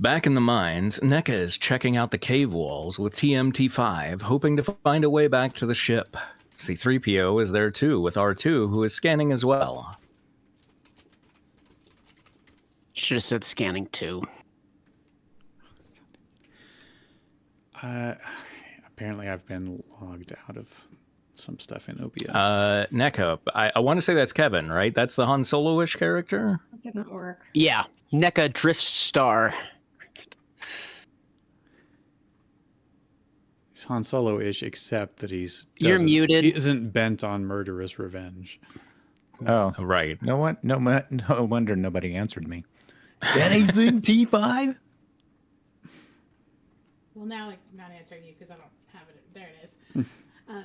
Back in the mines, NECA is checking out the cave walls with TMT-5, hoping to find a way back to the ship. C-3PO is there too, with R2, who is scanning as well. Should have said scanning too. Apparently I've been logged out of some stuff in OBS. NECA, I want to say that's Kevin, right? That's the Han Solo-ish character? It didn't work. Yeah, NECA Drift Star. He's Han Solo-ish, except that You're muted. He isn't bent on murderous revenge. Oh, right. No wonder nobody answered me. Anything T5? Well, now I'm not answering you because I don't have it. There it is.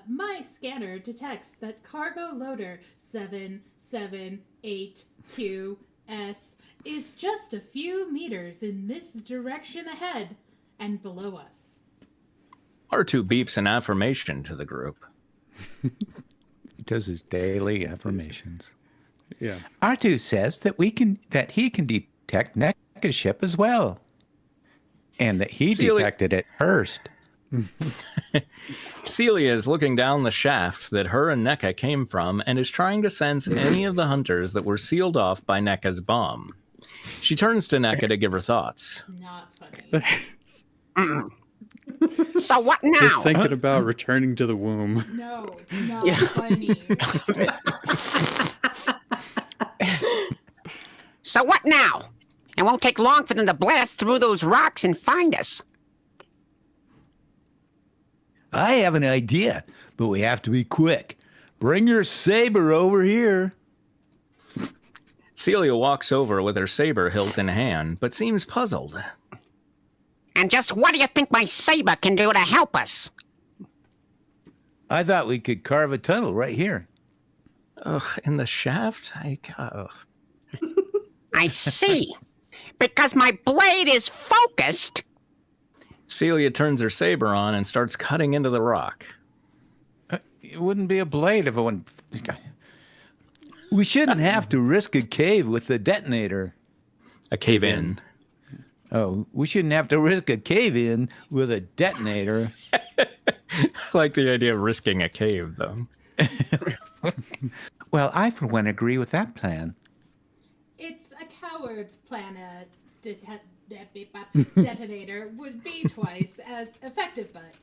My scanner detects that cargo loader 778QS is just a few meters in this direction ahead and below us. R2 beeps an affirmation to the group. He does his daily affirmations. Yeah. R2 says that he can detect NECA's ship as well. And that he detected it first. Celia is looking down the shaft that her and NECA came from and is trying to sense any of the hunters that were sealed off by NECA's bomb. She turns to NECA to give her thoughts. It's not funny. So what now? Just thinking about returning to the womb. No, it's not funny. So what now? It won't take long for them to blast through those rocks and find us. I have an idea, but we have to be quick. Bring your saber over here. Celia walks over with her saber hilt in hand, but seems puzzled. And just what do you think my saber can do to help us? I thought we could carve a tunnel right here. Ugh, in the shaft? I see. Because my blade is focused. Celia turns her saber on and starts cutting into the rock. It wouldn't be a blade if it went... We shouldn't have to risk a cave with the detonator. A cave-in. Oh, we shouldn't have to risk a cave-in with a detonator. I like the idea of risking a cave, though. Well, I, for one, agree with that plan. It's a coward's plan. Detonator would be twice as effective, but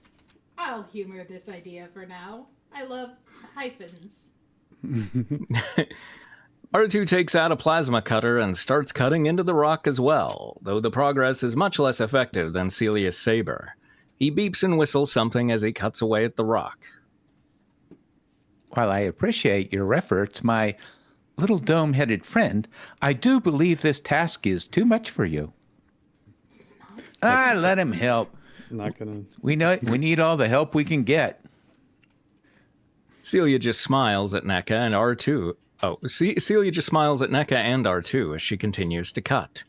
I'll humor this idea for now. I love hyphens. R2 takes out a plasma cutter and starts cutting into the rock as well, though the progress is much less effective than Celia's saber. He beeps and whistles something as he cuts away at the rock. While I appreciate your efforts, my little dome-headed friend, I do believe this task is too much for you. Let him help. Not gonna. We need all the help we can get. Celia just smiles at NECA and R2. Celia just smiles at NECA and R2 as she continues to cut.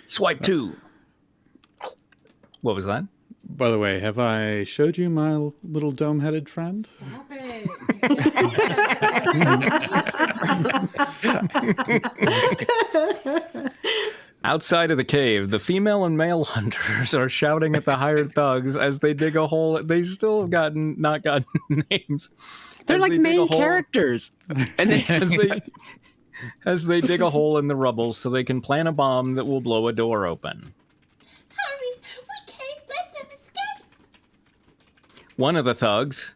Swipe 2. What was that? By the way, have I showed you my little dome-headed friend? Stop it. Outside of the cave, the female and male hunters are shouting at the hired thugs as they dig a hole. They still have not gotten names. They're like main characters. And as they dig a hole in the rubble so they can plant a bomb that will blow a door open. Hurry, we can't let them escape. One of the thugs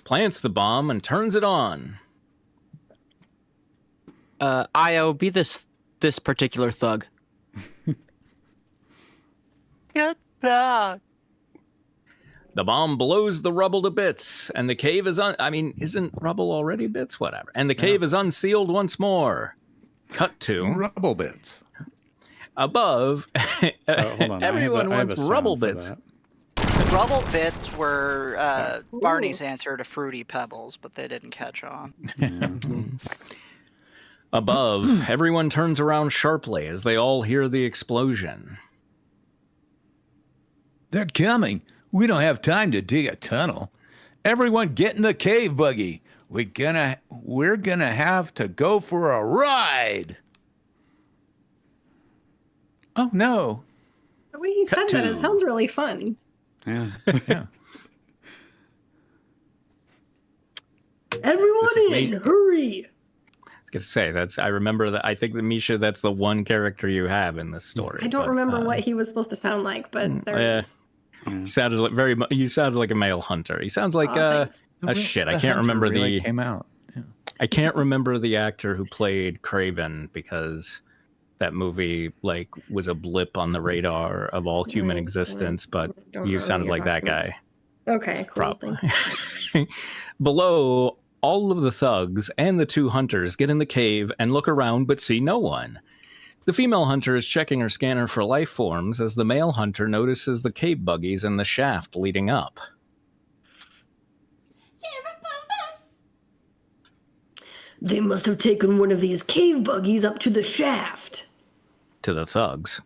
plants the bomb and turns it on. Io, be this particular thug. Get back. The bomb blows the rubble to bits, and the cave is isn't rubble already bits? Whatever. And the cave is unsealed once more. Cut to rubble bits. Above, Hold on. everyone wants rubble bits. Rubble bits were Barney's answer to Fruity Pebbles, but they didn't catch on. Above, everyone turns around sharply as they all hear the explosion. They're coming. We don't have time to dig a tunnel. Everyone get in the cave buggy. We're gonna have to go for a ride. Oh no. The way he said that, it sounds really fun. Yeah. Yeah. Everyone in, hurry! I was gonna say I remember that. I think that Misha, that's the one character you have in this story. I don't remember what he was supposed to sound like, but there it is. You sounded like You sounded like a male hunter. He sounds like thanks. shit. I The can't Hunter remember really came out. Yeah. I can't remember the actor who played Craven because that movie was a blip on the radar of all human existence. But Don't know you what sounded you're like that talking guy. Okay, cool. Probably. Thanks. Below, all of the thugs and the two hunters get in the cave and look around but see no one. The female hunter is checking her scanner for life forms as the male hunter notices the cave buggies and the shaft leading up. They must have taken one of these cave buggies up to the shaft. To the thugs.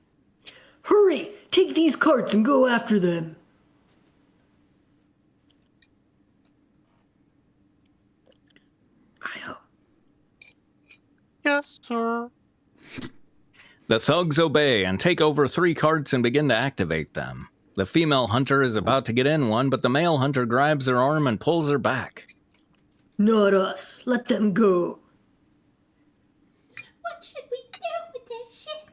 Hurry! Take these carts and go after them. Yes, sir. The thugs obey and take over 3 carts and begin to activate them. The female hunter is about to get in one, but the male hunter grabs her arm and pulls her back. Not us. Let them go. What should we do with this ship?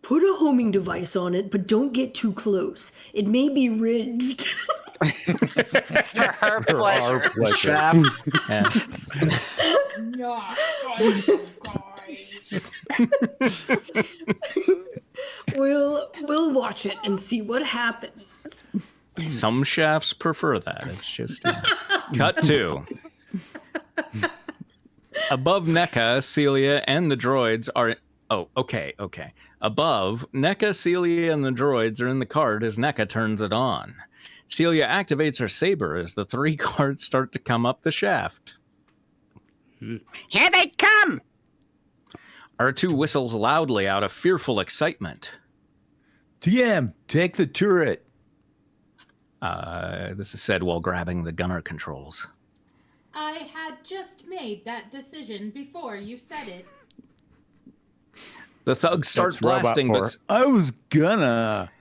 Put a homing device on it, but don't get too close. It may be ridged. For her pleasure. Our pleasure. Shaft. Yeah. Not fun, you guys. We'll watch it and see what happens. Some shafts prefer that. It's just cut 2. Above NECA, Celia, and the droids are... Oh, okay. Above, NECA, Celia, and the droids are in the cart as NECA turns it on. Celia activates her saber as the 3 carts start to come up the shaft. Here they come! R2 whistles loudly out of fearful excitement. TM, take the turret. This is said while grabbing the gunner controls. I had just made that decision before you said it. The thugs start That's robot blasting, for, but I was gonna.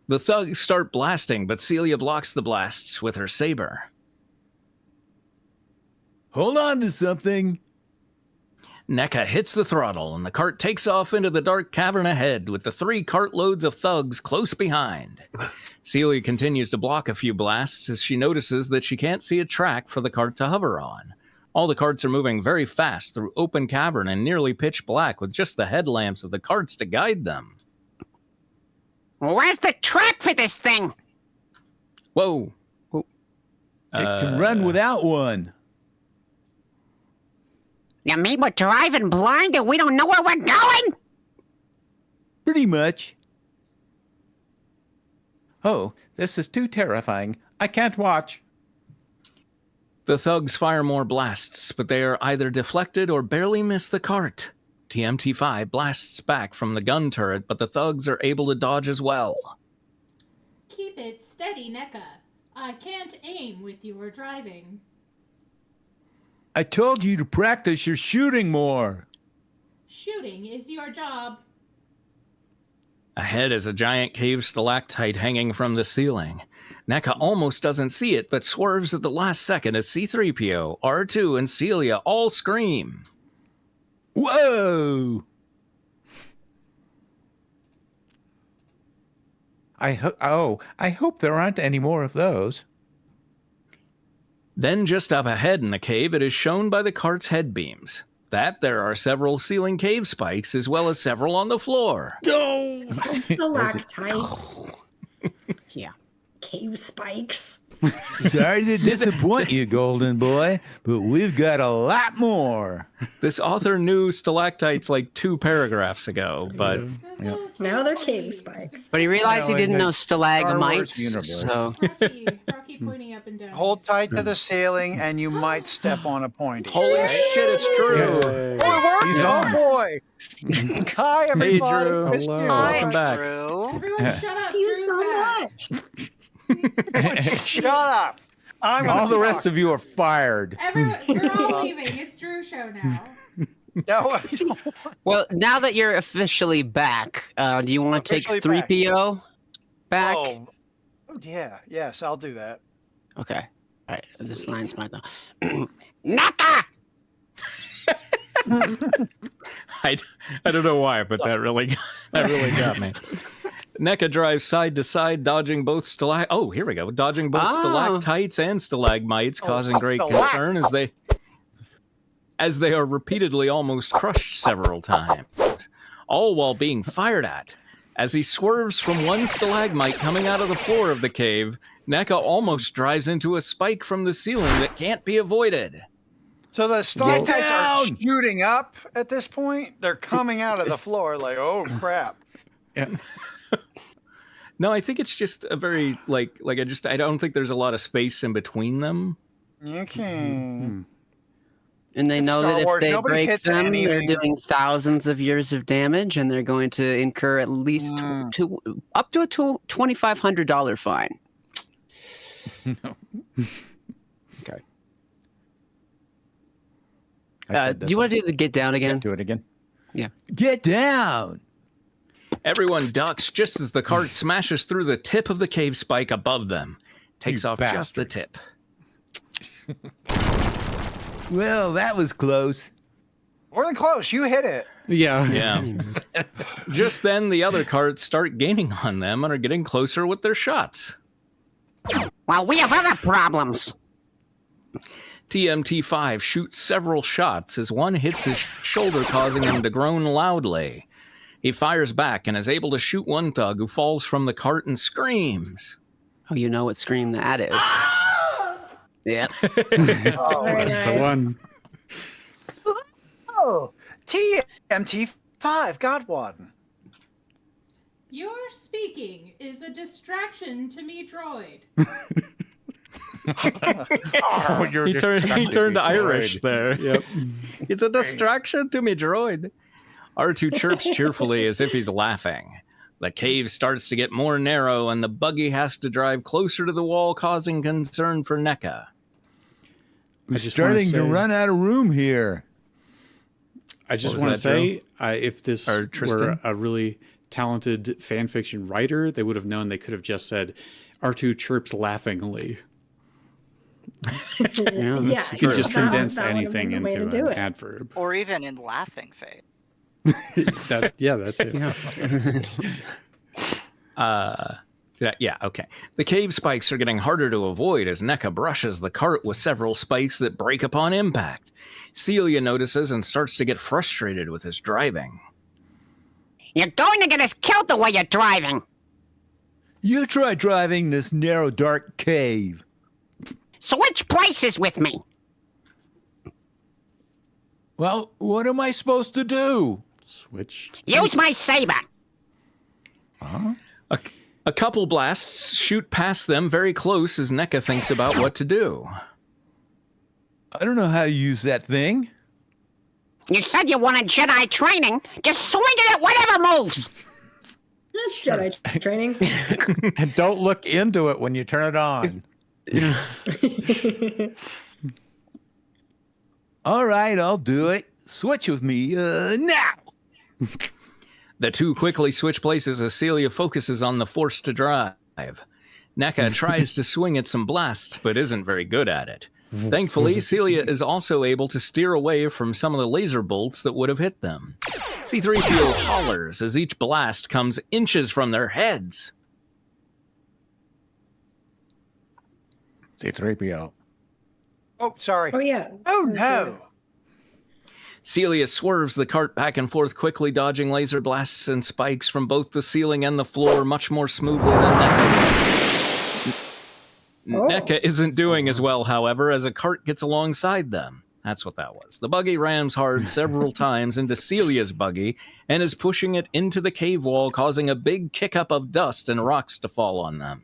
the thugs start blasting, but Celia blocks the blasts with her saber. Hold on to something. NECA hits the throttle, and the cart takes off into the dark cavern ahead, with the 3 cartloads of thugs close behind. Celia continues to block a few blasts as she notices that she can't see a track for the cart to hover on. All the carts are moving very fast through open cavern and nearly pitch black, with just the headlamps of the carts to guide them. Where's the track for this thing? Whoa. It can run without one. You mean we're driving blind and we don't know where we're going? Pretty much. Oh, this is too terrifying. I can't watch. The thugs fire more blasts, but they are either deflected or barely miss the cart. TMT-5 blasts back from the gun turret, but the thugs are able to dodge as well. Keep it steady, NECA. I can't aim with your driving. I told you to practice your shooting more. Shooting is your job. Ahead is a giant cave stalactite hanging from the ceiling. NECA almost doesn't see it, but swerves at the last second as C-3PO, R2, and Celia all scream. Whoa! I hope there aren't any more of those. Then just up ahead in the cave, it is shown by the cart's head beams. That there are several ceiling cave spikes as well as several on the floor. Stalactites. Yeah. Cave spikes. Sorry to disappoint you, Golden Boy, but we've got a lot more. This author knew stalactites like 2 paragraphs ago, but Now they're cave spikes. But he realized Well, he in didn't the know Star Wars stalagmites, universe. so... Rocky pointing up and down. Hold tight to the ceiling, and you might step on a pointy. holy shit, it's true. He's Oh on. boy! Hi, everybody. Drew. Missed you. Welcome back. Drew. Everyone shut up. Thank you Drew's so back. much. Shut up. I'm All gonna the talk. rest of you are fired. Everyone, you're all leaving. It's Drew's show now. No, Well, now that you're officially back, do you want to take Officially back. 3PO back? Oh, yeah. Yes, I'll do that. Okay. All right. This line's my though. Naka! I don't know why, but that really got me. NECA drives side to side, dodging both here we go. Dodging both stalactites and stalagmites, causing great concern as they are repeatedly almost crushed several times, all while being fired at. As he swerves from one stalagmite coming out of the floor of the cave, NECA almost drives into a spike from the ceiling that can't be avoided. So the stalactites are shooting up at this point? They're coming out of the floor like, oh, crap. Yeah. No, I think it's just a very, I don't think there's a lot of space in between them. Okay. And they It's know Star that if Wars. they Nobody break hits them, they're anything. doing thousands of years of damage, and they're going to incur at least up to a $2,500 fine. No. Okay. said Do you want to do the get down again? do it again? Yeah. Get down! Everyone ducks just as the cart smashes through the tip of the cave spike above them. Takes You off just the tip. Well, that was close. More than close. You hit it. Yeah. Yeah. Just then, the other carts start gaining on them and are getting closer with their shots. Well, we have other problems. TMT5 shoots several shots as one hits his shoulder, causing him to groan loudly. He fires back and is able to shoot one thug who falls from the cart and screams. Oh, you know what scream that is. Yeah. Oh, Very That's the nice. one. oh. TMT5, Godwadden. Your speaking is a distraction to me, droid. Oh, He turned Irish there. Yep. It's a distraction to me, droid. R2 chirps cheerfully as if he's laughing. The cave starts to get more narrow, and the buggy has to drive closer to the wall, causing concern for NECA. We're just wanna starting to say- run out of room here. I just What want was to that, say, if this Or were Tristan? a really talented fan fiction writer, they would have known they could have just said, R2 chirps laughingly. Yeah, You that's could true. just That would- condense that would have anything been the way into to do an it. adverb. Or even in laughing face. That's it. Okay. The cave spikes are getting harder to avoid as NECA brushes the cart with several spikes that break upon impact. Celia notices and starts to get frustrated with his driving. You're going to get us killed the way you're driving. You try driving this narrow, dark cave. Switch places with me. Well, what am I supposed to do? Switch. Use my saber. A couple blasts shoot past them very close as NECA thinks about what to do. I don't know how to use that thing. You said you wanted Jedi training. Just swing it at whatever moves. That's Jedi training. And don't look into it when you turn it on. All right, I'll do it. Switch with me now. The two quickly switch places as Celia focuses on the force to drive. NECA tries to swing at some blasts, but isn't very good at it. Thankfully, Celia is also able to steer away from some of the laser bolts that would have hit them. C-3PO hollers as each blast comes inches from their heads. C-3PO. Oh, sorry. Oh yeah. Oh, no. Celia swerves the cart back and forth, quickly dodging laser blasts and spikes from both the ceiling and the floor much more smoothly than NECA does. NECA isn't doing as well, however, as a cart gets alongside them. That's what that was. The buggy rams hard several times into Celia's buggy and is pushing it into the cave wall, causing a big kick-up of dust and rocks to fall on them.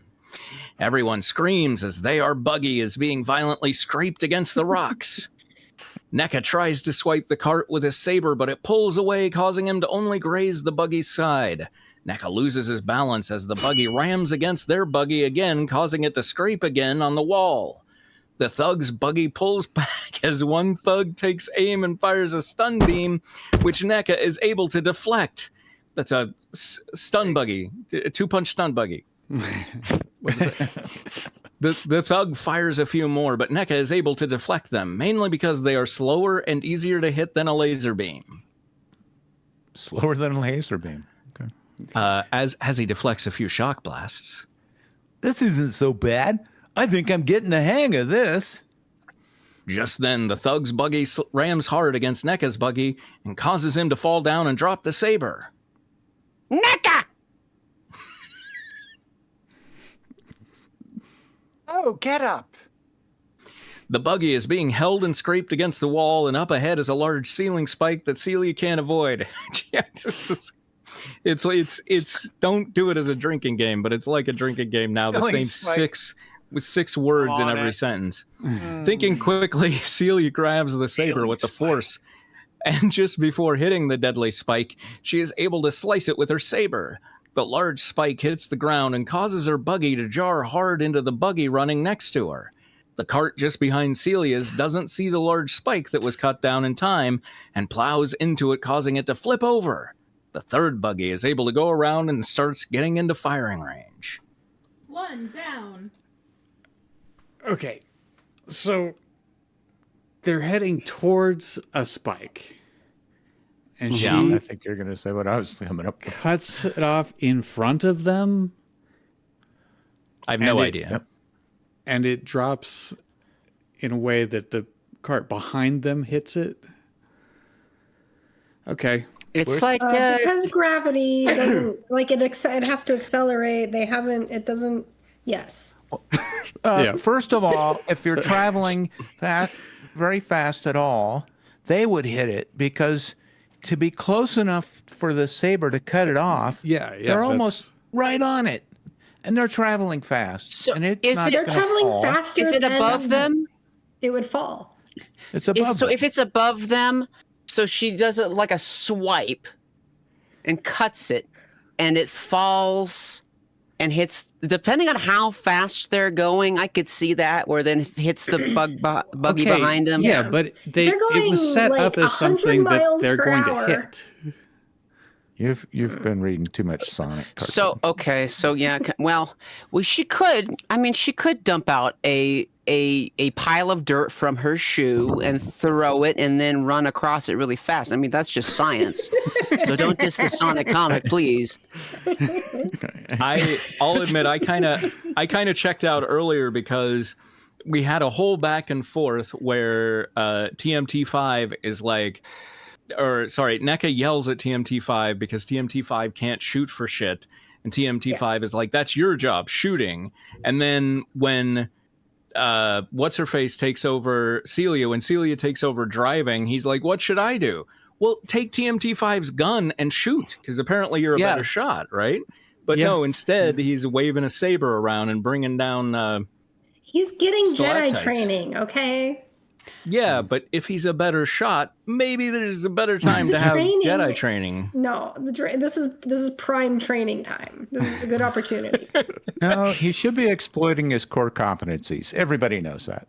Everyone screams as their buggy is being violently scraped against the rocks. NECA tries to swipe the cart with his saber, but it pulls away, causing him to only graze the buggy's side. NECA loses his balance as the buggy rams against their buggy again, causing it to scrape again on the wall. The thug's buggy pulls back as one thug takes aim and fires a stun beam, which NECA is able to deflect. That's a stun buggy, a 2-punch stun buggy. The thug fires a few more, but NECA is able to deflect them, mainly because they are slower and easier to hit than a laser beam. Slower than a laser beam. Okay. As he deflects a few shock blasts. This isn't so bad. I think I'm getting the hang of this. Just then, the thug's buggy rams hard against NECA's buggy and causes him to fall down and drop the saber. NECA! Oh, get up. The buggy is being held and scraped against the wall, and up ahead is a large ceiling spike that Celia can't avoid. It's don't do it as a drinking game, but it's like a drinking game now. The same with 6 words in every sentence. Thinking quickly, Celia grabs the saber with the force, and just before hitting the deadly spike, she is able to slice it with her saber. The large spike hits the ground and causes her buggy to jar hard into the buggy running next to her. The cart just behind Celia's doesn't see the large spike that was cut down in time and plows into it, causing it to flip over. The third buggy is able to go around and starts getting into firing range. 1 down. Okay, so they're heading towards a spike. And she I think you're going to say what I was coming up with. cuts it off in front of them. I have no idea. Yep. And it drops in a way that the cart behind them hits it. Okay. It's like because gravity doesn't like it. It has to accelerate. They haven't. It doesn't. Yes. First of all, if you're traveling very fast at all, they would hit it because to be close enough for the saber to cut it off, they're almost right on it, and they're traveling fast. So and it's is not it- They're gonna traveling fall. faster. is it than above them? It would fall. It's above. them. If it's above them, so she does it like a swipe and cuts it, and it falls and hits. Depending on how fast they're going, I could see that where then it hits the buggy behind them. Yeah, but it was set like up as 100 something that miles they're per going hour. to hit. You've been reading too much Sonic. So okay, so yeah, well, she could. I mean, she could dump out a pile of dirt from her shoe and throw it, and then run across it really fast. I mean, that's just science. So don't diss the Sonic comic, please. I'll admit I kind of checked out earlier because we had a whole back and forth where TMT5 is like, or sorry, NECA yells at TMT5 because TMT5 can't shoot for shit, and TMT5 is like, that's your job, shooting. And then when what's her face takes over Celia, when Celia takes over driving, he's like, what should I do? Well, take TMT5's gun and shoot, because apparently you're a better shot, right? But no, instead he's waving a saber around and bringing down He's getting Jedi stalactites. training. Okay. Yeah, but if he's a better shot, maybe there's a better time to have Jedi training. No, this is prime training time. This is a good opportunity. No, he should be exploiting his core competencies. Everybody knows that.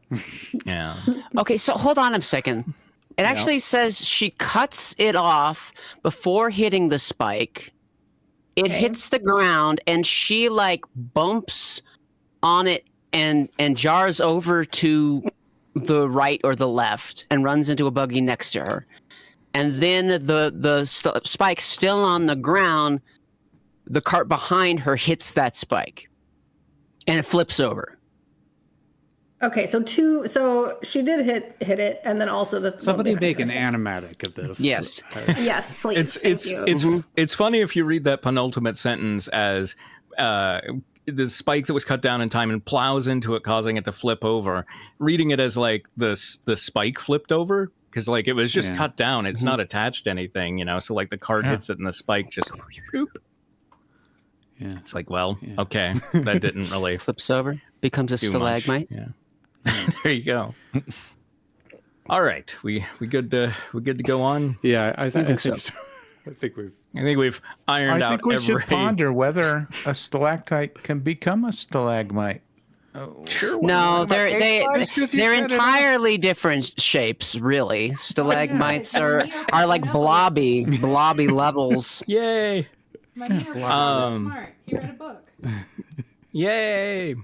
Yeah. Okay, so hold on a second. It actually says she cuts it off before hitting the spike. It hits the ground, and she like bumps on it and jars over to the right or the left and runs into a buggy next to her. And then the spike still on the ground, the cart behind her hits that spike and it flips over. Okay, so she did hit it, and then also the Somebody one make an behind animatic of this. Yes. her. Yes, please. It's funny if you read that penultimate sentence as the spike that was cut down in time and plows into it, causing it to flip over. Reading it as like the spike flipped over, because like it was just cut down. It's not attached to anything, you know. So like the cart hits it and the spike just. Yeah. It's like, well, okay, that didn't really Flips over, becomes a do much. stalagmite. Yeah. There you go. All right, we good to go on. Yeah, I think so. so. I think we've ironed I out think we every. should ponder whether a stalactite can become a stalagmite. Sure. No, Why they're Just 'cause you they're cut it entirely different shapes. Really, stalagmites Yeah, are like blobby levels. Yay! My neopet smart. He read a book. Yay!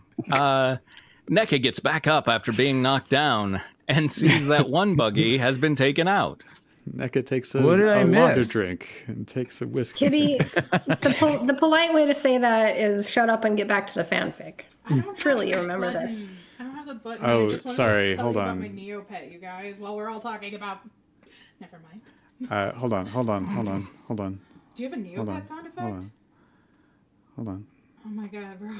NECA gets back up after being knocked down and sees that one buggy has been taken out. NECA takes a, What did I a lager miss? drink and takes a whiskey. Kitty, the polite way to say that is shut up and get back to the fanfic. Truly, you remember this. I don't have the button. Oh, I just wanted sorry, To tell hold you on. About my neopet, you guys. While we're all talking about. Never mind. Hold on. Do you have a neopet sound effect? Hold on. Oh my god, bro.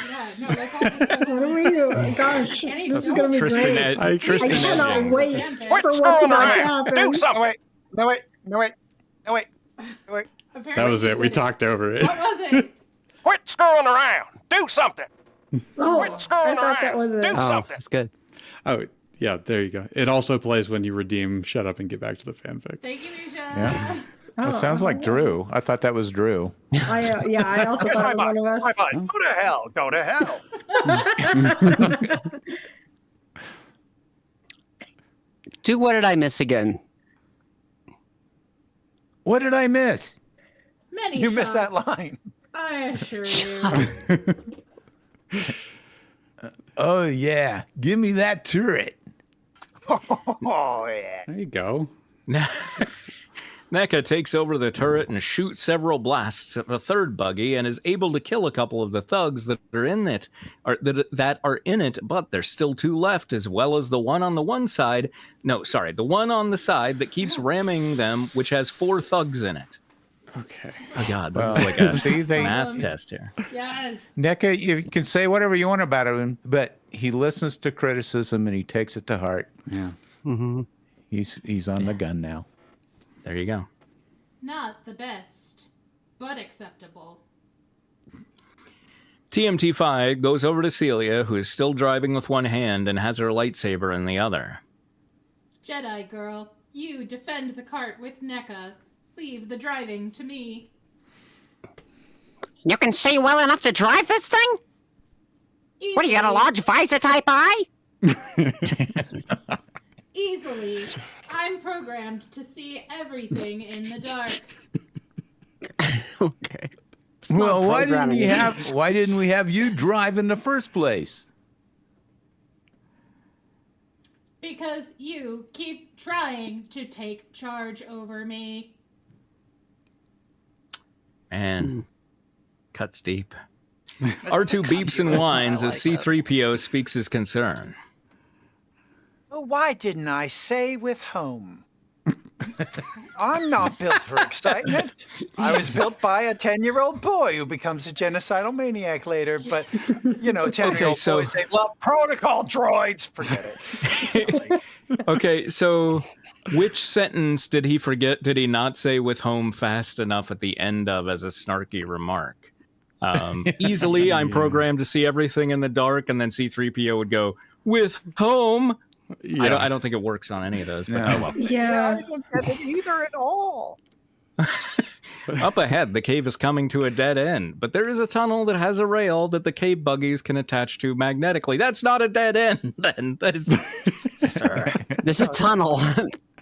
Yeah, no, that's all just. What are we doing? Gosh, Any this is gonna be Tristan, great. I- I Tristan cannot edging. wait Fanfic. for what's about to happen. No, wait. Apparently That was you it. We did talked over it. What was it? Quit screwing around. Do something. Oh, Quit I screwing thought that around. was it. Do Oh, something. that's good. Oh, yeah, there you go. It also plays when you redeem Shut Up and Get Back to the Fanfic. Thank you, Misha. Yeah. That sounds like Drew. I thought that was Drew. I also Here's thought my it was one of button. us. My button. Go to hell. Go to hell. Do what did I miss again? What did I miss? Many You missed that shots, line. I assure you. Oh yeah, give me that turret. Oh, yeah. There you go. NECA takes over the turret and shoots several blasts at the third buggy and is able to kill a couple of the thugs that are in it, that are in it, but there's still two left, as well as the one on the one side. No, sorry, the one on the side that keeps ramming them, which has 4 thugs in it. Okay. Oh God, this Well, is like a see, they- math test here. Yes. NECA, you can say whatever you want about him, but he listens to criticism and he takes it to heart. Yeah. He's on the gun now. There you go. Not the best, but acceptable. TMT5 goes over to Celia, who is still driving with one hand and has her lightsaber in the other. Jedi girl, you defend the cart with NECA. Leave the driving to me. You can see well enough to drive this thing? What, do you got a large visor type eye? Easily. I'm programmed to see everything in the dark. Okay. Well, why programming. why didn't we have you drive in the first place? Because you keep trying to take charge over me. And cuts deep. R2 beeps and whines as C-3PO speaks his concern. Well, why didn't I say with home? I'm not built for excitement. I was built by a 10-year-old boy who becomes a genocidal maniac later. But, you know, 10-year-old so- boys, they love protocol droids. Forget it. Okay, so which sentence did he forget? Did he not say with home fast enough at the end of as a snarky remark? Easily, I'm programmed to see everything in the dark, and then C-3PO would go, with home. Yeah. I don't think it works on any of those, but No. oh well. Yeah. I didn't get it either at all. Up ahead, the cave is coming to a dead end, but there is a tunnel that has a rail that the cave buggies can attach to magnetically. That's not a dead end, then. That is... Sir. There's a tunnel.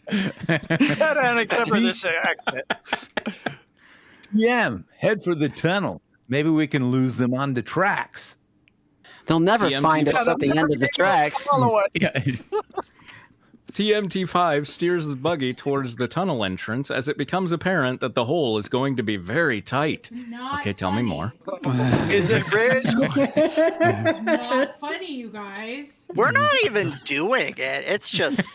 Dead end except for this exit. Head for the tunnel. Maybe we can lose them on the tracks. They'll never TMT find us at the end of the tracks. Follow it. TMT5 steers the buggy towards the tunnel entrance as it becomes apparent that the hole is going to be very tight. Not Okay, tell me funny. more. Is it Ridge? It's not funny, you guys. We're not even doing it. It's just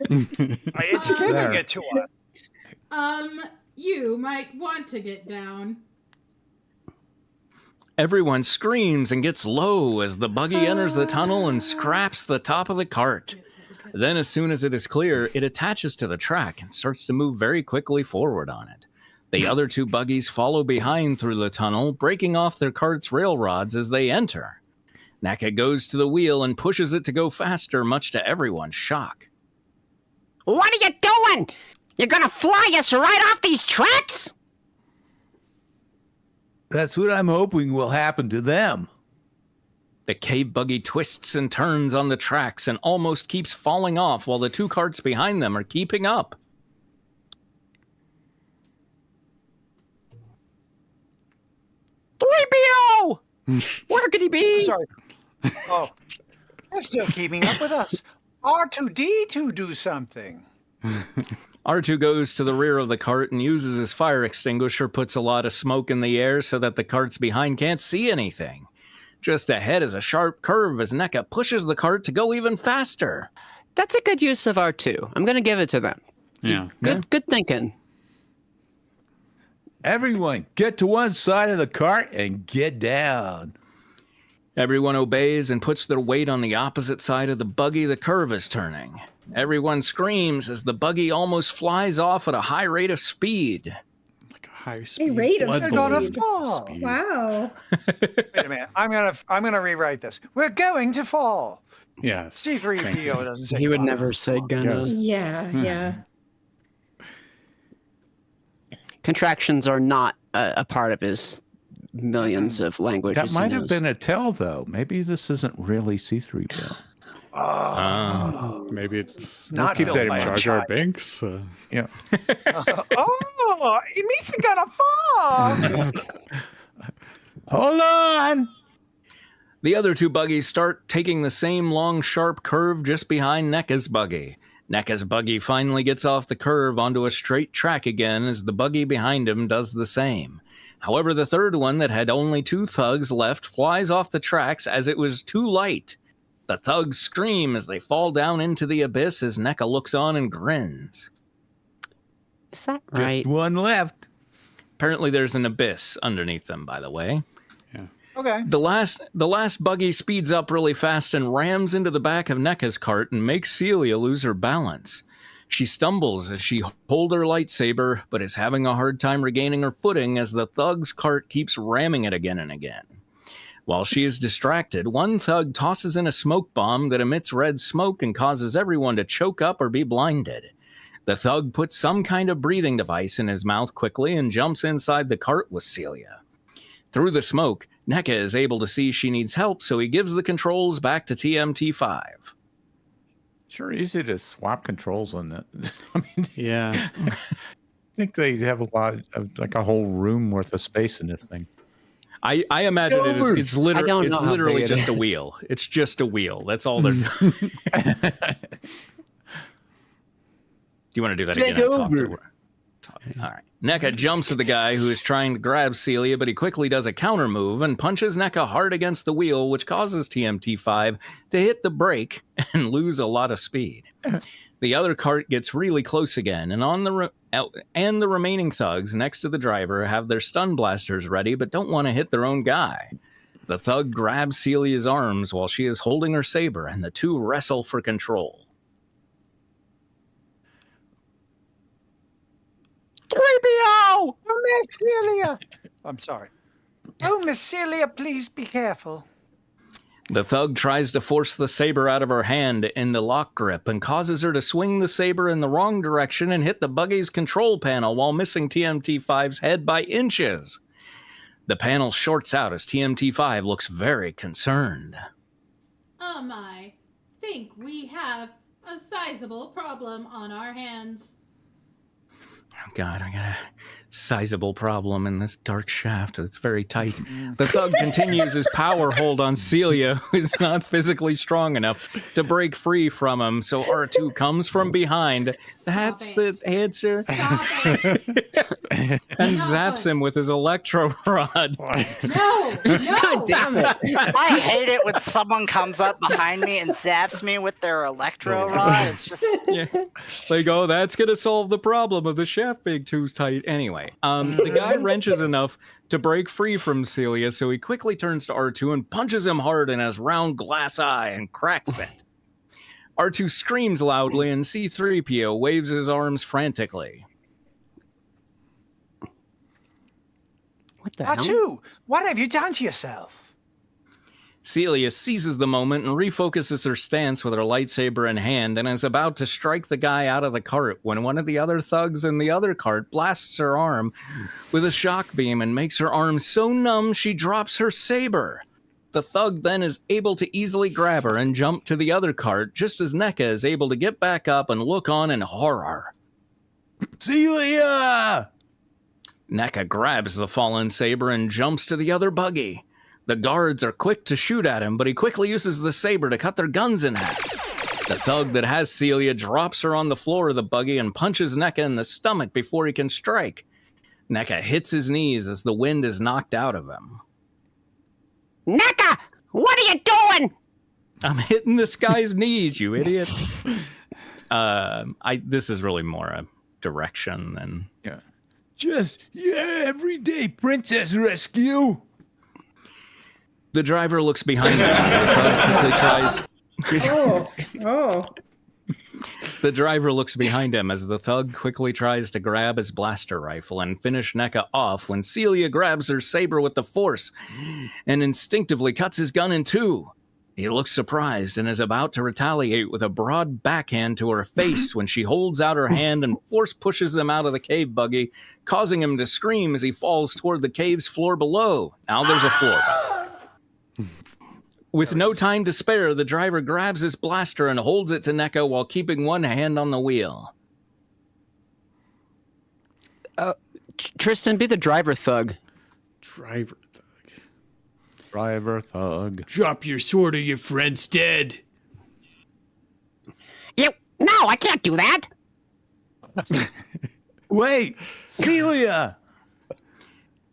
It's giving it to us. You might want to get down. Everyone screams and gets low as the buggy enters the tunnel and scraps the top of the cart. Then, as soon as it is clear, it attaches to the track and starts to move very quickly forward on it. The other 2 buggies follow behind through the tunnel, breaking off their cart's rail rods as they enter. NECA goes to the wheel and pushes it to go faster, much to everyone's shock. What are you doing? You're gonna fly us right off these tracks? That's what I'm hoping will happen to them. The cave buggy twists and turns on the tracks and almost keeps falling off while the 2 carts behind them are keeping up. Where could he be? Sorry. Oh, they're still keeping up with us. R2-D2 do something. R2 goes to the rear of the cart and uses his fire extinguisher, puts a lot of smoke in the air so that the carts behind can't see anything. Just ahead is a sharp curve as NECA pushes the cart to go even faster. That's a good use of R2. I'm going to give it to them. Yeah. Good thinking. Everyone, get to one side of the cart and get down. Everyone obeys and puts their weight on the opposite side of the buggy the curve is turning. Everyone screams as the buggy almost flies off at a high rate of speed. Like a high speed. rate of blood speed. Gonna balloon fall. speed. Wow. Wait a minute. I'm gonna rewrite this. We're going to fall. Yeah. C3PO doesn't say He would fall. never say gonna. Yeah. Contractions are not a part of his millions of languages. That might he have knows. been a tell, though. Maybe this isn't really C3PO. Maybe it's Not keep built that in by mind. a Jar Jar child. Binks. Yeah. Oh, it means he's gonna fall. Hold on. The other 2 buggies start taking the same long, sharp curve just behind NECA's buggy. NECA's buggy finally gets off the curve onto a straight track again as the buggy behind him does the same. However, the third one that had only 2 thugs left flies off the tracks as it was too light. The thugs scream as they fall down into the abyss as NECA looks on and grins. Is that right? Just one left. Apparently there's an abyss underneath them, by the way. Okay. The last buggy speeds up really fast and rams into the back of NECA's cart and makes Celia lose her balance. She stumbles as she holds her lightsaber, but is having a hard time regaining her footing as the thug's cart keeps ramming it again and again. While she is distracted, one thug tosses in a smoke bomb that emits red smoke and causes everyone to choke up or be blinded. The thug puts some kind of breathing device in his mouth quickly and jumps inside the cart with Celia. Through the smoke, NECA is able to see she needs help, so he gives the controls back to TMT5. Sure, easy to swap controls on that. I mean, Yeah. I think they have a lot of, like, a whole room worth of space in this thing. I imagine it's I don't know how literally big it just is. a wheel. It's just a wheel. That's all they're doing. Do you want to do that Take again? over. All right. NECA jumps at the guy who is trying to grab Celia, but he quickly does a counter move and punches NECA hard against the wheel, which causes TMT5 to hit the brake and lose a lot of speed. The other cart gets really close again, and the remaining thugs next to the driver have their stun blasters ready, but don't want to hit their own guy. The thug grabs Celia's arms while she is holding her saber, and the 2 wrestle for control. 3PO! Oh, Miss Celia. I'm sorry. Oh, Miss Celia, please be careful. The thug tries to force the saber out of her hand in the lock grip and causes her to swing the saber in the wrong direction and hit the buggy's control panel while missing TMT5's head by inches. The panel shorts out as TMT5 looks very concerned. Oh my. Think we have a sizable problem on our hands. Oh God, I got a sizable problem in this dark shaft. It's very tight. The thug continues his power hold on Celia, who is not physically strong enough to break free from him. So R2 comes from behind. That's the answer. Stop it. And zaps him with his electro rod. No! No! Damn it. I hate it when someone comes up behind me and zaps me with their electro rod. It's just Yeah. They go, that's going to solve the problem of the shaft being too tight. Anyway, the guy wrenches enough to break free from Celia, so he quickly turns to R2 and punches him hard in his round glass eye and cracks it. R2 screams loudly, and C-3PO waves his arms frantically. What the hell? R2, what have you done to yourself? Celia seizes the moment and refocuses her stance with her lightsaber in hand and is about to strike the guy out of the cart when one of the other thugs in the other cart blasts her arm with a shock beam and makes her arm so numb she drops her saber. The thug then is able to easily grab her and jump to the other cart, just as NECA is able to get back up and look on in horror. Celia! NECA grabs the fallen saber and jumps to the other buggy. The guards are quick to shoot at him, but he quickly uses the saber to cut their guns in half. The thug that has Celia drops her on the floor of the buggy and punches NECA in the stomach before he can strike. NECA hits his knees as the wind is knocked out of him. NECA, what are you doing? I'm hitting this guy's knees, you idiot. This is really more a direction than... everyday princess rescue. The driver looks behind him. The driver looks behind him as the thug quickly tries to grab his blaster rifle and finish NECA off when Celia grabs her saber with the force and instinctively cuts his gun in two. He looks surprised and is about to retaliate with a broad backhand to her face when she holds out her hand and force pushes him out of the cave buggy, causing him to scream as he falls toward the cave's floor below. Now there's a floor. With no time to spare, the driver grabs his blaster and holds it to NECA while keeping one hand on the wheel. Tristan, be the driver thug. Driver thug. Driver thug. Drop your sword or your friend's dead. No, I can't do that. Wait, Celia!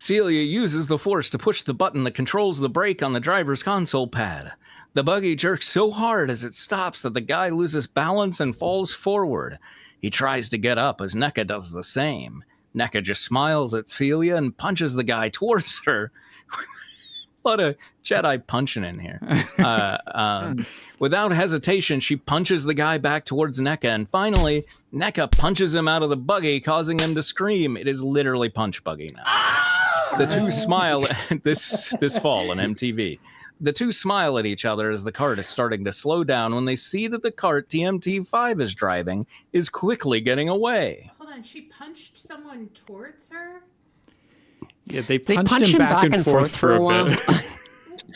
Celia uses the force to push the button that controls the brake on the driver's console pad. The buggy jerks so hard as it stops that the guy loses balance and falls forward. He tries to get up as NECA does the same. NECA just smiles at Celia and punches the guy towards her. A lot of Jedi punching in here. Without hesitation, she punches the guy back towards NECA, and finally, NECA punches him out of the buggy, causing him to scream. It is literally Punch Buggy now. The two smile at this fall on MTV. The two smile at each other as the cart is starting to slow down when they see that the cart TMT5 is driving is quickly getting away. Hold on, she punched someone towards her? Yeah, they punched him back and forth for a while.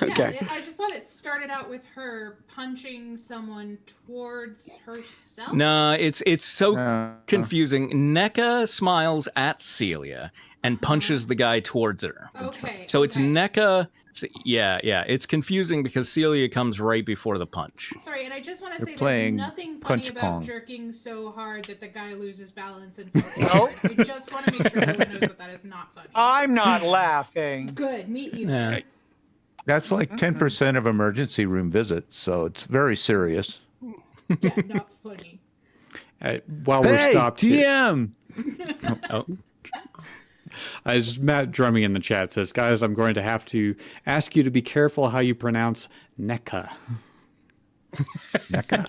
Okay. Yeah, I just thought it started out with her punching someone towards herself. No, it's so confusing. NECA smiles at Celia and punches the guy towards her. Okay. So it's NECA. Yeah, it's confusing because Celia comes right before the punch. Sorry, and I just want to say there's playing nothing funny punch about pong. jerking so hard that the guy loses balance and falls forward. I just want to make sure everyone knows that is not funny. I'm not laughing. Good, me either. Yeah. That's like 10% of emergency room visits, so it's very serious. Yeah, not funny. While we're stopped here, TM! Oh. as Matt Drumming in the chat says, guys, I'm going to have to ask you to be careful how you pronounce NECA. NECA.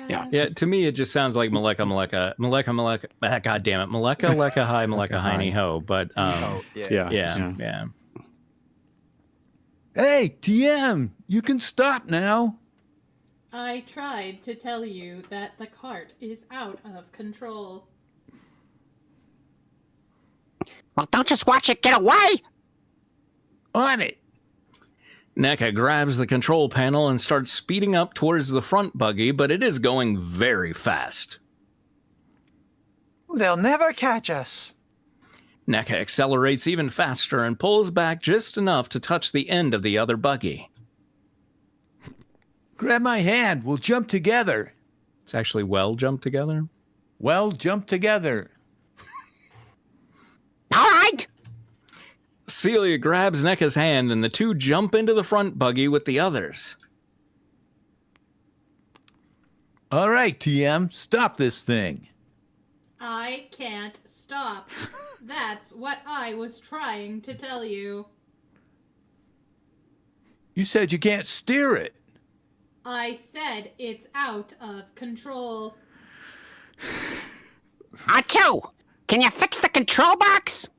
Yeah, to me it just sounds like Maleka. God damn it, Maleka Leka Hi Maleka Heiny Ho. But yeah. Hey, TM, you can stop now. I tried to tell you that the cart is out of control. Well, don't just watch it get away. On it. NECA grabs the control panel and starts speeding up towards the front buggy, but it is going very fast. They'll never catch us. NECA accelerates even faster and pulls back just enough to touch the end of the other buggy. Grab my hand. We'll jump together. It's actually well jumped together. Well, jump together. All right. Celia grabs NECA's hand and the two jump into the front buggy with the others. All right, TM, stop this thing. I can't stop. That's what I was trying to tell you. You said you can't steer it. I said it's out of control. R2, can you fix the control box?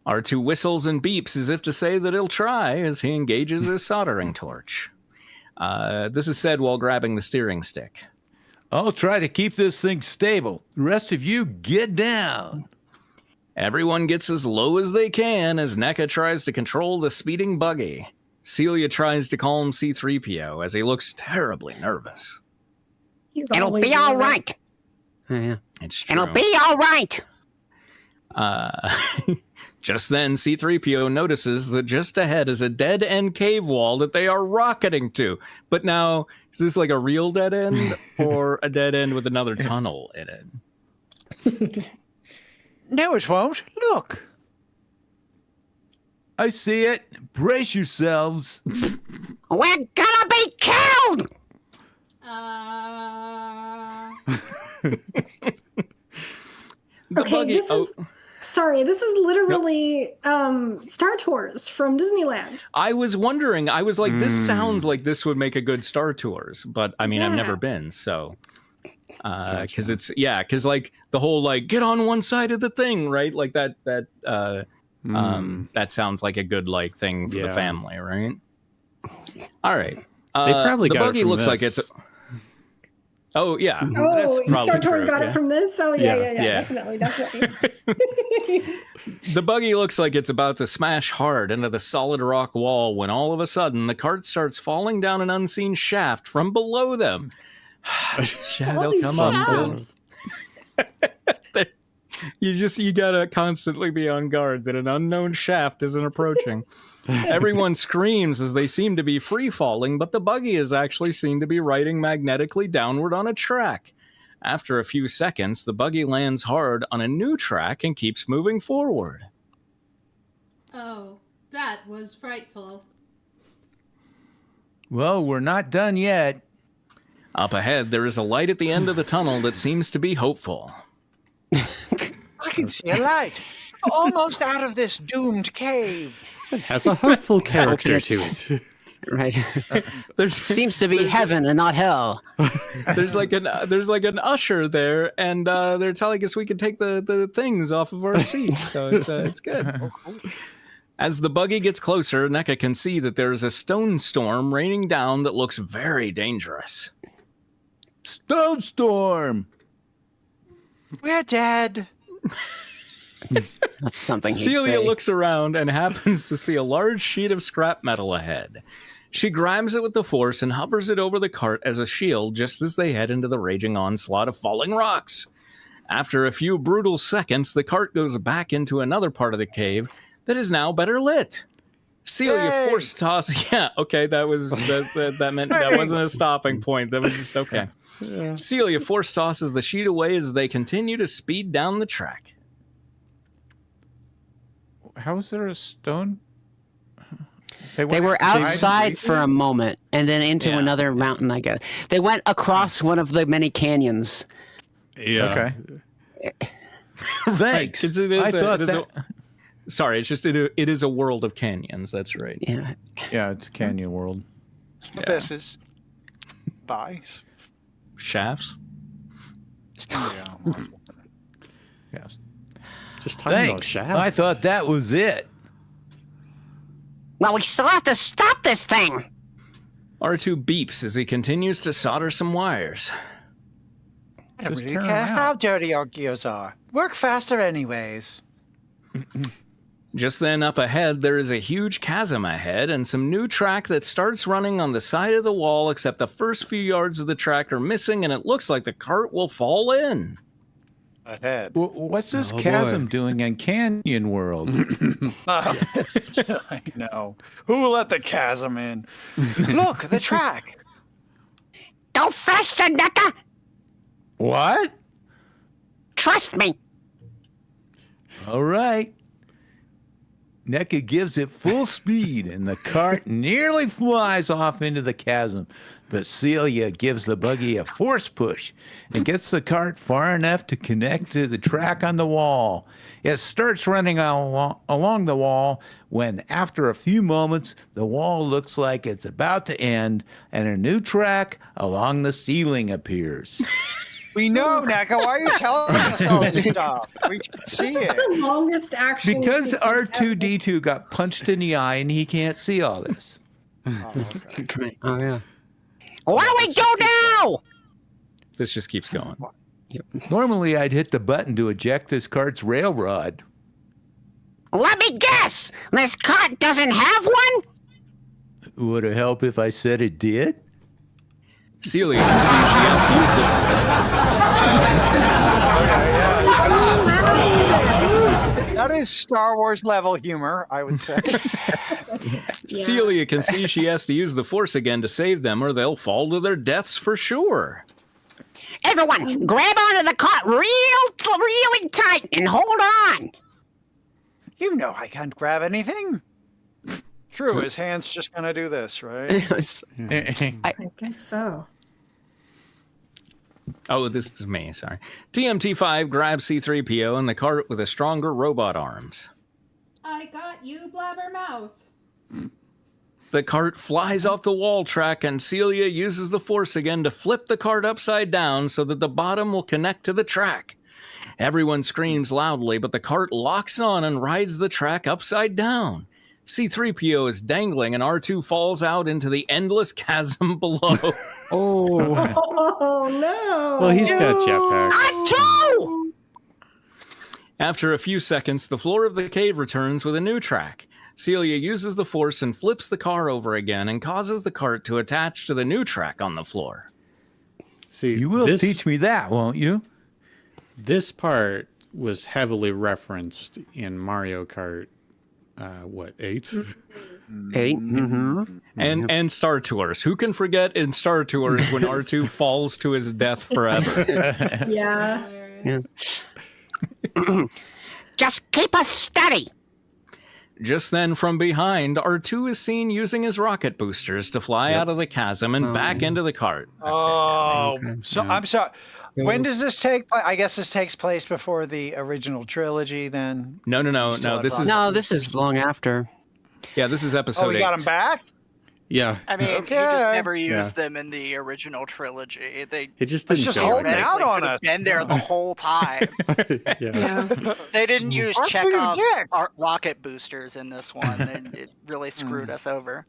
R2 whistles and beeps as if to say that he'll try as he engages his soldering torch. This is said while grabbing the steering stick. I'll try to keep this thing stable. The rest of you get down. Everyone gets as low as they can as NECA tries to control the speeding buggy. Celia tries to calm C-3PO as he looks terribly nervous. He's It'll always be all nervous. right. Yeah. It's true. It'll be all right. Just then, C-3PO notices that just ahead is a dead-end cave wall that they are rocketing to. But now, is this like a real dead end or a dead end with another tunnel in it? No, it won't. Look. I see it. Brace yourselves. We're gonna be killed. The Okay, buggy. this is sorry. This is literally Star Tours from Disneyland. I was wondering. I was like, this sounds like this would make a good Star Tours, but I mean, I've Yeah. never been, so. Because it's because like the whole like get on one side of the thing, right? Like that sounds like a good like thing for the family, right? All right. They probably the got it buggy from looks like this. it's. Oh yeah. Oh, that's probably Star Tours true, got yeah. it from this. Oh Yeah. yeah. Definitely. The buggy looks like it's about to smash hard into the solid rock wall when all of a sudden the cart starts falling down an unseen shaft from below them. All these come on, shafts. You gotta constantly be on guard that an unknown shaft isn't approaching. Everyone screams as they seem to be free falling, but the buggy is actually seen to be riding magnetically downward on a track. After a few seconds, the buggy lands hard on a new track and keeps moving forward. Oh, that was frightful. Well, we're not done yet. Up ahead, there is a light at the end of the tunnel that seems to be hopeful. I can see a light. Almost out of this doomed cave. It has a hopeful character to it. Right. There's Seems to be heaven and not hell. there's like an usher there, and they're telling us we can take the things off of our seats, so it's good. As the buggy gets closer, NECA can see that there is a stone storm raining down that looks very dangerous. Stone storm. We're dead. That's something he'd Celia say. looks around and happens to see a large sheet of scrap metal ahead. She grabs it with the force and hovers it over the cart as a shield just as they head into the raging onslaught of falling rocks. After a few brutal seconds, the cart goes back into another part of the cave that is now better lit. Celia Hey! force tosses. Yeah, okay, that meant that wasn't a stopping point. That was just okay. Celia force tosses the sheet away as they continue to speed down the track. How is there a stone? They were outside for a moment and then into Yeah. another mountain, I guess. They went across one of the many canyons. Yeah. Okay. Thanks. I thought that. Sorry, it's just it is a world of canyons. That's right. Yeah. Yeah, it's Canyon World. Abysses. Buys. Shafts. Yes. Just talking about Thanks. shaft. I thought that was it. Well, we still have to stop this thing. R2 beeps as he continues to solder some wires. I don't Just really turn care around. how dirty our gears are. Work faster anyways. Just then, up ahead, there is a huge chasm ahead and some new track that starts running on the side of the wall, except the first few yards of the track are missing and it looks like the cart will fall in. Ahead. What's this Oh, chasm doing in Canyon World? I know. Who will let the chasm in? Look, the track. Go faster, NECA. What? Trust me. All right. NECA gives it full speed, and the cart nearly flies off into the chasm. But Celia gives the buggy a force push and gets the cart far enough to connect to the track on the wall. It starts running along the wall when, after a few moments, the wall looks like it's about to end, and a new track along the ceiling appears. We know, NECA. Why are you telling us all this stuff? We should see This is it. the longest action. Because sequence ever. R2-D2 got punched in the eye and he can't see all this. Oh, yeah. What do we do now? This just keeps going. Normally, I'd hit the button to eject this cart's railrod. Let me guess. This cart doesn't have one? Would it help if I said it did? Celia can see she has to use That is Star Wars level humor, I would say. Celia can see she has to use the Force again to save them, or they'll fall to their deaths for sure. Everyone, grab onto the cart really tight and hold on. You know I can't grab anything. True, his hand's just gonna do this, right? I guess so. Oh, this is me, sorry. TMT5 grabs C-3PO in the cart with a stronger robot arms. I got you, blabbermouth. The cart flies off the wall track, and Celia uses the Force again to flip the cart upside down so that the bottom will connect to the track. Everyone screams loudly, but the cart locks on and rides the track upside down. C-3PO is dangling, and R2 falls out into the endless chasm below. Oh, no. Well, he's got jetpacks. R2! After a few seconds, the floor of the cave returns with a new track. Celia uses the Force and flips the car over again and causes the cart to attach to the new track on the floor. See, You will teach me that, won't you? This part was heavily referenced in Mario Kart, 8? 8? Mm-hmm. And Star Tours. Who can forget in Star Tours when R2 falls to his death forever? Yeah. Just keep us steady. Just then, from behind, R2 is seen using his rocket boosters to fly out of the chasm and back into the cart. Oh, so I'm sorry. When does this take place? I guess this takes place before the original trilogy, then. No. This is long after. Yeah, this is episode 8. Oh, we got him back? Yeah. I mean, Okay. he just never used them in the original trilogy. They It just didn't just show holding it. out on could've us. been there the whole time. Yeah. They didn't use Aren't you Chekhov's dick? rocket boosters in this one, and it really screwed us over.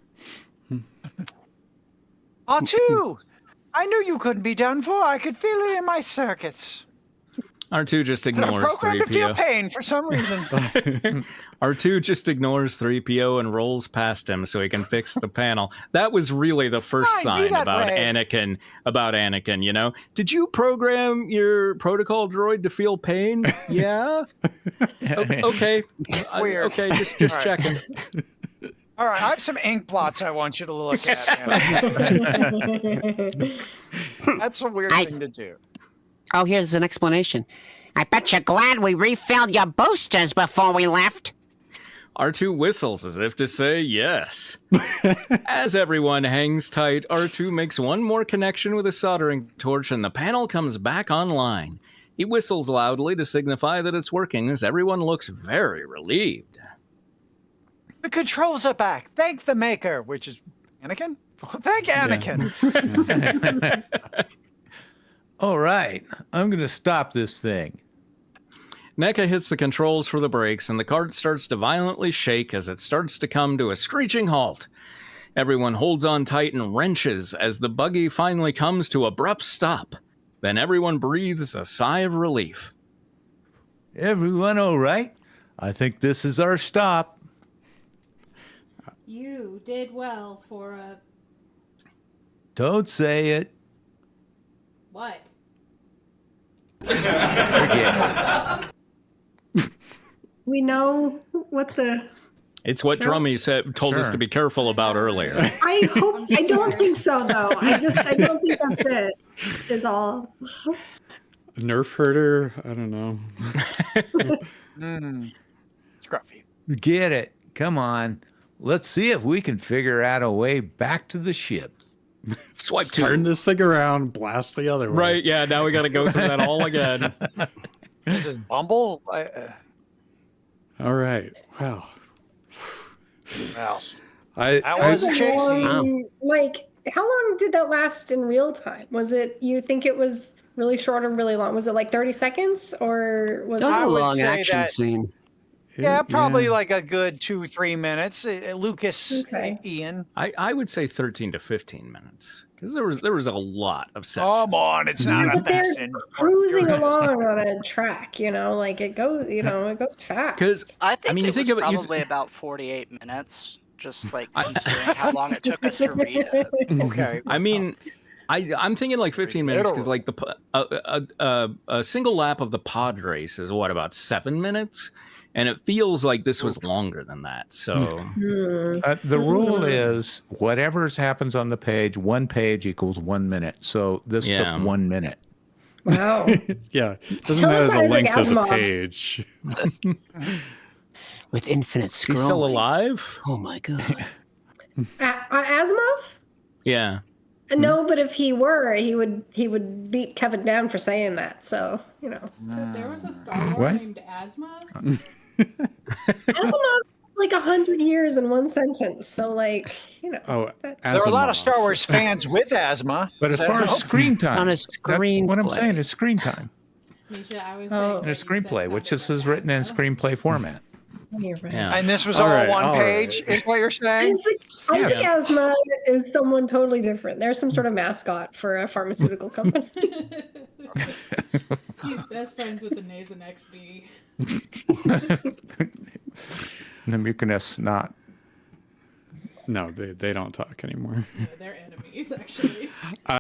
R2! I knew you couldn't be done for. I could feel it in my circuits. R2 just The ignores program to feel 3PO. pain for some reason. R2 just ignores 3PO and rolls past him so he can fix the panel. That was really the first Fine, be sign that about way. Anakin, you know? Did you program your protocol droid to feel pain? Yeah? Okay. Weird. Okay, just All right. checking. All right, I have some ink blots I want you to look at. That's a weird thing to do. Oh, here's an explanation. I bet you're glad we refilled your boosters before we left. R2 whistles as if to say yes. As everyone hangs tight, R2 makes one more connection with a soldering torch and the panel comes back online. He whistles loudly to signify that it's working as everyone looks very relieved. The controls are back. Thank the maker, which is Anakin. Thank Anakin. All right, I'm going to stop this thing. NECA hits the controls for the brakes and the cart starts to violently shake as it starts to come to a screeching halt. Everyone holds on tight and wrenches as the buggy finally comes to abrupt stop. Then everyone breathes a sigh of relief. Everyone all right? I think this is our stop. You did well for a... Don't say it. What? We know what the... It's what Drummy told us to be careful about earlier. I don't think so, though. I don't think that's it, is all. Nerf herder? I don't know. Scruffy. Get it. Come on. Let's see if we can figure out a way back to the ship. Swipe Turn this thing around, blast the other way. Right, yeah, now we got to go through that all again. This is Bumble? All right. Wow. Well, That was a chase scene. Like, how long did that last in real time? Was it, you think it was really short or really long? Was it like 30 seconds or was That was it? a would long say action that- scene. Yeah, probably like a good 2-3 minutes. Lucas, Okay. Ian. I would say 13 to 15 minutes because there was a lot of sections. Come on, it's not a But they're fast and cruising along on a track, you know, like it goes, it goes fast. Because I think I mean, you it think was of it, probably about 48 minutes. just like considering how long it took us to read it. Okay. I mean, I'm thinking like 15 minutes because like a single lap of the pod race is what, about 7 minutes, and it feels like this was longer than that. So the rule is whatever happens on the page, 1 page equals 1 minute. So this took 1 minute. Wow. Yeah, doesn't matter the Traumatizing length of the Asimov. page. With infinite scrolling. he's still alive. Oh my god. Asimov? Yeah. No, but if he were, he would beat Kevin down for saying that. So There was a Star Wars What? named Asma. Asimov, like 100 years in one sentence. So Oh, There are a lot of Asimov. Star Wars fans with asthma. But as Does that far as help? screen time, On a what I'm screenplay. saying is screen time Misha, I was Oh. saying in a what you said screenplay, which sounded is like written in Asma. screenplay format. You're right. Yeah. And this was All all right, one all page, right. is what you're saying? I think Asma is someone totally different. They're some sort of mascot for a pharmaceutical company. He's best friends with the Nason XB. The mucinous not. No, they don't talk anymore. Yeah, they're enemies, actually.